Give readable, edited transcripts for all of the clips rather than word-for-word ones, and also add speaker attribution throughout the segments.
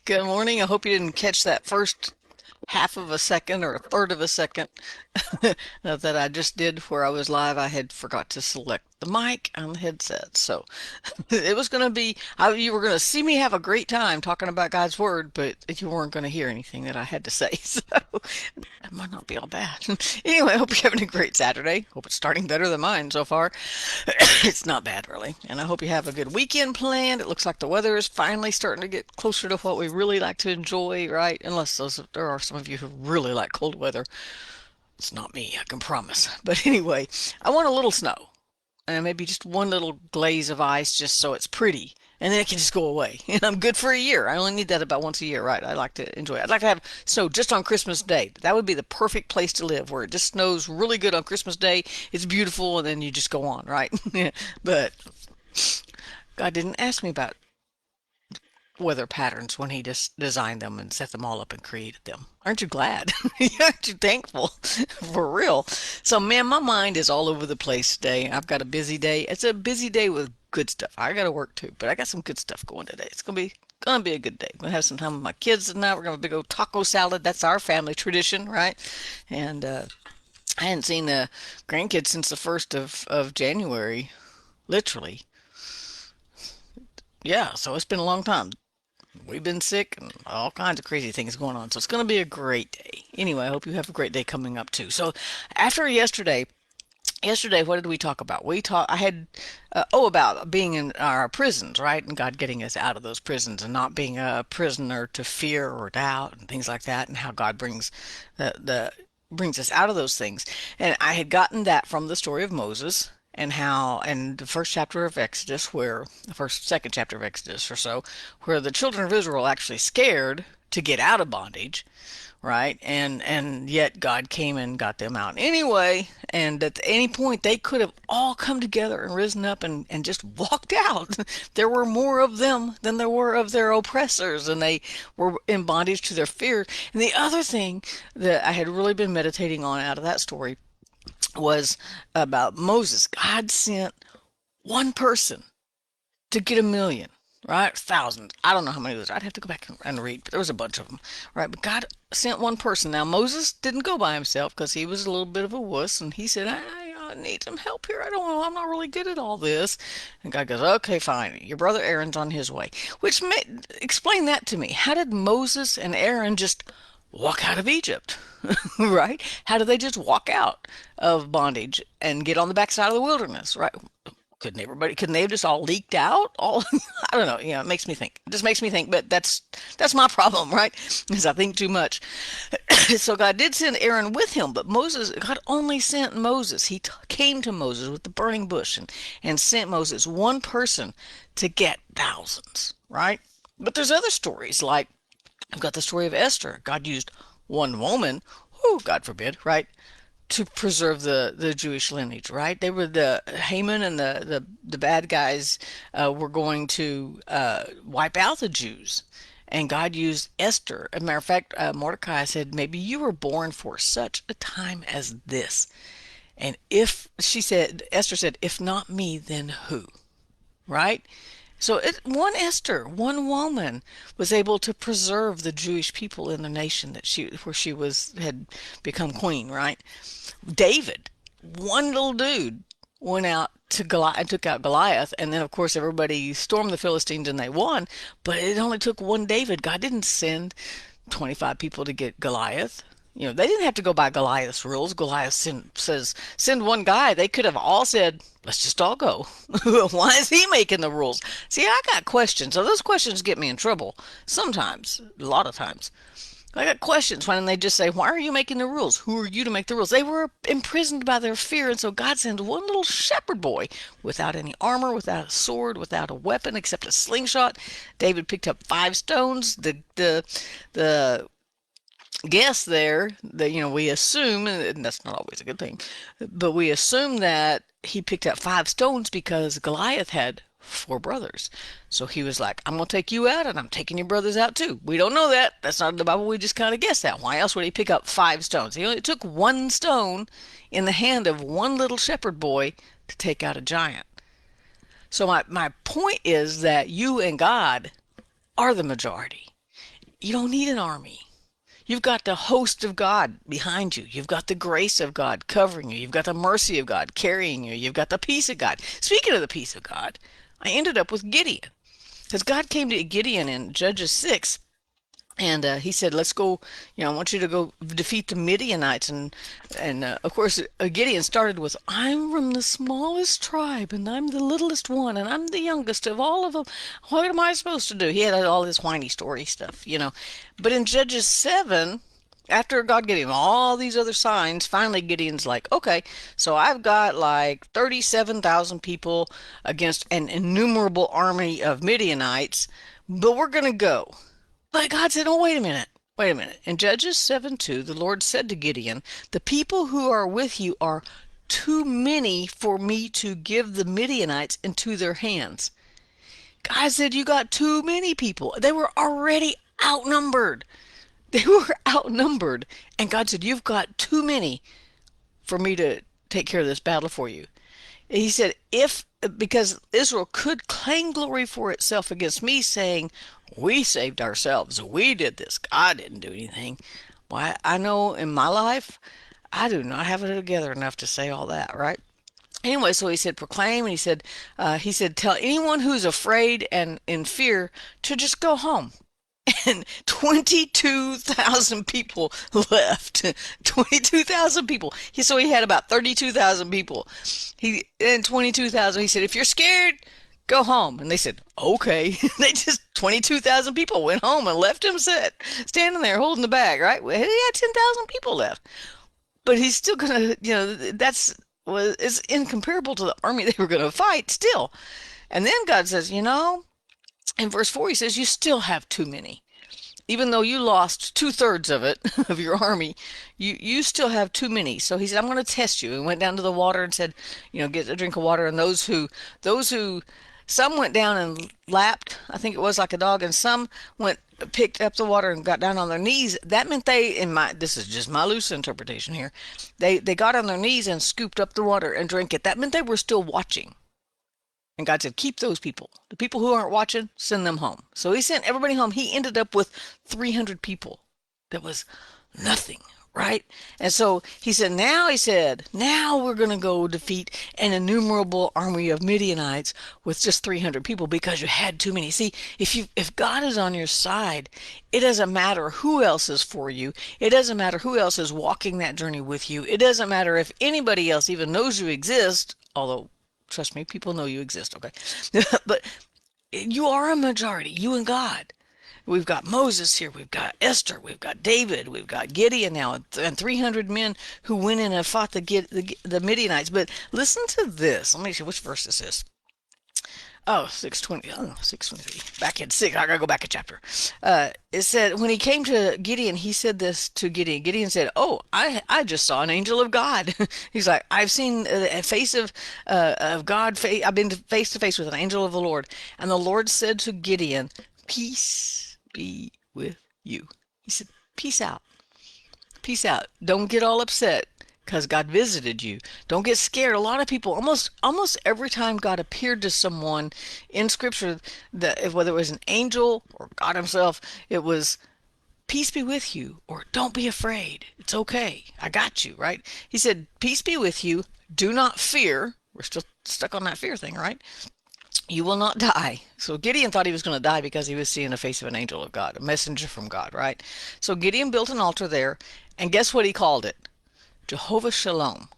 Speaker 1: Good morning. I hope you didn't catch that first half of a second or a third of a second that I just did where I was live. I had forgot to select the mic on the headset. So it was going to be, you were going to see me have a great time talking about God's Word, but you weren't going to hear anything that I had to say. So it might not be all bad. Anyway, I hope you're having a great Saturday. Hope it's starting better than mine so far. It's not bad, really. And I hope you have a good weekend planned. It looks like the weather is finally starting to get closer to what we really like to enjoy, right? Unless there are some of you who really like cold weather. It's not me, I can promise. But anyway, I want a little snow and maybe just one little glaze of ice just so it's pretty. And then it can just go away. And I'm good for a year. I only need that about once a year, right? I like to enjoy it. I'd like to have snow just on Christmas Day. That would be the perfect place to live, where it just snows really good on Christmas Day. It's beautiful, and then you just go on, right? But God didn't ask me about weather patterns when he just designed them and set them all up and created them. Aren't you glad? Aren't you thankful? For real. So, man, my mind is all over the place today. I've got a busy day. It's a busy day with good stuff. I got to work too, but I got some good stuff going today. It's gonna be a good day. I'm gonna have some time with my kids tonight. We're gonna have a big old taco salad. That's our family tradition, right? And I hadn't seen the grandkids since the first of January, literally. Yeah, so it's been a long time. We've been sick and all kinds of crazy things going on. So it's going to be a great day. Anyway, I hope you have a great day coming up too. So after yesterday, what did we talk about? I had, about being in our prisons, right? And God getting us out of those prisons and not being a prisoner to fear or doubt and things like that, and how God brings us out of those things. And I had gotten that from the story of Moses, and how in the first chapter of Exodus, where the first second chapter of Exodus or so, where the children of Israel actually scared to get out of bondage, right? And yet God came and got them out anyway. And at any point they could have all come together and risen up and just walked out. There were more of them than there were of their oppressors, and they were in bondage to their fear. And the other thing that I had really been meditating on out of that story was about Moses. God sent one person to get a million, right? Thousands. I don't know how many there was. I'd have to go back and read, but there was a bunch of them, right? But God sent one person. Now, Moses didn't go by himself because he was a little bit of a wuss, and he said, I need some help here. I don't know. I'm not really good at all this. And God goes, okay, fine. Your brother Aaron's on his way. Explain that to me. How did Moses and Aaron just walk out of Egypt? Right? How did they just walk out of bondage and get on the backside of the wilderness? Right? Couldn't they have just all leaked out? All I don't know. It makes me think. It just makes me think. But that's my problem, right? Is I think too much. So God did send Aaron with him, but God only sent Moses. He came to Moses with the burning bush and sent Moses one person to get thousands, right? But there's other stories, like I've got the story of Esther. God used one woman, who God forbid, right, to preserve the Jewish lineage, right? They were the Haman and the bad guys were going to wipe out the Jews. And God used Esther. As a matter of fact, Mordecai said, maybe you were born for such a time as this. And Esther said, if not me, then who? Right? So one Esther, one woman, was able to preserve the Jewish people in the nation where she had become queen, right? David, one little dude, went out to Goliath and took out Goliath, and then of course everybody stormed the Philistines and they won. But it only took one David. God didn't send 25 people to get Goliath. They didn't have to go by Goliath's rules. Says send one guy. They could have all said, let's just all go. Why is he making the rules? See, I got questions. So those questions get me in trouble sometimes, a lot of times. I got questions when they just say, why are you making the rules? Who are you to make the rules? They were imprisoned by their fear, and so God sends one little shepherd boy without any armor, without a sword, without a weapon except a slingshot. David picked up 5 stones. The guess there that we assume, and that's not always a good thing, but we assume that he picked up 5 stones because Goliath had 4 brothers. So he was like, I'm gonna take you out and I'm taking your brothers out too. We don't know that. That's not in the Bible. We just kind of guess that. Why else would he pick up 5 stones? He only took one stone in the hand of one little shepherd boy to take out a giant. So my point is that you and God are the majority. You don't need an army. You've got the host of God behind you. You've got the grace of God covering you. You've got the mercy of God carrying you. You've got the peace of God. Speaking of the peace of God, I ended up with Gideon. Because God came to Gideon in Judges 6, and he said, "Let's go. I want you to go defeat the Midianites." And of course, Gideon started with, "I'm from the smallest tribe, and I'm the littlest one, and I'm the youngest of all of them. What am I supposed to do?" He had all this whiny story stuff. But in Judges 7, after God gave him all these other signs, finally Gideon's like, "Okay, so I've got like 37,000 people against an innumerable army of Midianites, but we're gonna go." But God said, "Oh, wait a minute. Wait a minute." In Judges 7:2, the Lord said to Gideon, "The people who are with you are too many for me to give the Midianites into their hands." God said, "You got too many people." They were already outnumbered. They were outnumbered. And God said, "You've got too many for me to take care of this battle for you." He said, because Israel could claim glory for itself against me, saying, "We saved ourselves. We did this. God didn't do anything." Well, I know in my life, I do not have it together enough to say all that, right? Anyway, so he said, proclaim, and he said, tell anyone who's afraid and in fear to just go home. And 22,000 people left. 22,000 people. So he had about 32,000 people. And 22,000. He said, "If you're scared, go home." And they said, "Okay." They just 22,000 people went home and left him standing there holding the bag. Right? Well, he had 10,000 people left, but he's still gonna. It's incomparable to the army they were gonna fight still. And then God says, in verse 4, he says, "You still have too many. Even though you lost two-thirds of it, of your army, you still have too many." So he said, "I'm going to test you." And went down to the water and said, "Get a drink of water." And those who, some went down and lapped, I think it was like a dog, and some picked up the water and got down on their knees. That meant this is just my loose interpretation here. They got on their knees and scooped up the water and drank it. That meant they were still watching. And God said, "Keep those people. The people who aren't watching, send them home." So he sent everybody home. He ended up with 300 people. That was nothing, right? And so now we're going to go defeat an innumerable army of Midianites with just 300 people because you had too many. See, if God is on your side, it doesn't matter who else is for you. It doesn't matter who else is walking that journey with you. It doesn't matter if anybody else even knows you exist, although trust me, people know you exist, okay? But you are a majority, you and God. We've got Moses here, we've got Esther, we've got David, we've got Gideon now, and 300 men who went in and fought the Midianites. But listen to this. Let me see which verse this is. Oh, 620. Oh, 623. Back in 6. I gotta go back a chapter. It said, when he came to Gideon, he said this to Gideon. Gideon said, "Oh, I just saw an angel of God." He's like, "I've seen a face of God. I've been face to face with an angel of the Lord." And the Lord said to Gideon, "Peace be with you." He said, "Peace out. Peace out. Don't get all upset because God visited you. Don't get scared." A lot of people, almost every time God appeared to someone in Scripture, that whether it was an angel or God Himself, it was "Peace be with you," or "Don't be afraid. It's okay. I got you." Right? He said, "Peace be with you. Do not fear." We're still stuck on that fear thing, right? "You will not die." So Gideon thought he was going to die because he was seeing the face of an angel of God, a messenger from God, right? So Gideon built an altar there, and guess what he called it? Jehovah Shalom.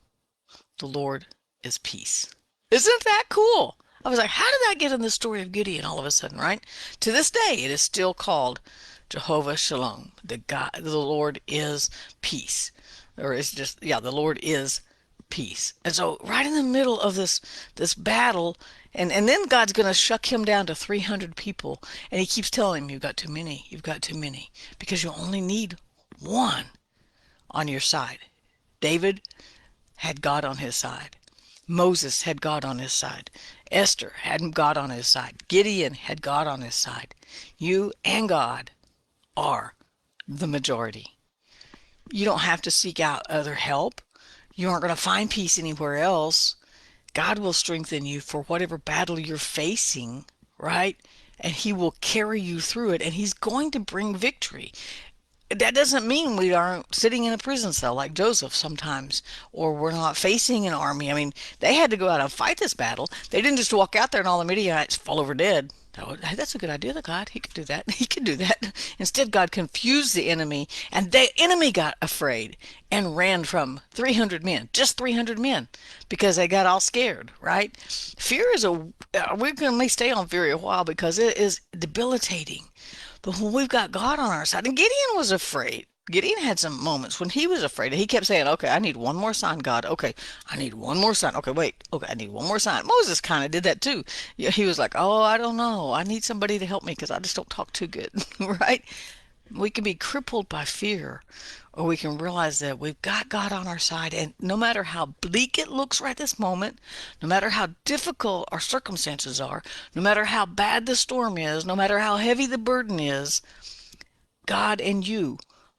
Speaker 1: The Lord is peace. Isn't that cool? I was like, how did that get in the story of Gideon all of a sudden, right? To this day, it is still called Jehovah Shalom. The Lord is peace. Or it's just, yeah, the Lord is peace. And so right in the middle of this battle, and then God's going to shuck him down to 300 people. And he keeps telling him, "You've got too many. You've got too many." Because you only need one on your side. David had God on his side. Moses had God on his side. Esther had God on his side. Gideon had God on his side. You and God are the majority. You don't have to seek out other help. You aren't going to find peace anywhere else. God will strengthen you for whatever battle you're facing, right? and he will carry you through it, and he's going to bring victory. That doesn't mean we aren't sitting in a prison cell like Joseph sometimes, or we're not facing an army. I mean, they had to go out and fight this battle. They didn't just walk out there and all the Midianites fall over dead. Oh, hey, that's a good idea, the God. He could do that. He could do that. Instead, God confused the enemy, and the enemy got afraid and ran from 300 men, just 300 men, because they got all scared, right? Fear is we can only stay on fear a while because it is debilitating. But when we've got God on our side, and Gideon was afraid. Gideon had some moments when he was afraid. He kept saying, okay, I need one more sign, God. Okay, I need one more sign. Okay, wait. Okay, I need one more sign. Moses kind of did that too. Yeah, he was like, oh, I don't know. I need somebody to help me because I just don't talk too good, right? We can be crippled by fear, or we can realize that we've got God on our side, and no matter how bleak it looks right this moment, no matter how difficult our circumstances are, no matter how bad the storm is, no matter how heavy the burden is, God and you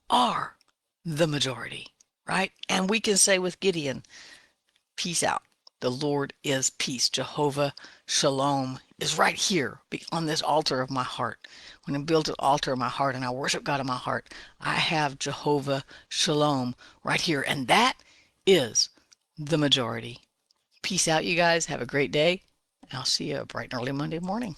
Speaker 1: are the majority, right? And we can say with Gideon, peace out. The Lord is peace. Jehovah Shalom is right here on this altar of my heart. When I build an altar in my heart and I worship God in my heart, I have Jehovah Shalom right here. And that is the majority. Peace out, you guys. Have a great day. I'll see you bright and early Monday morning.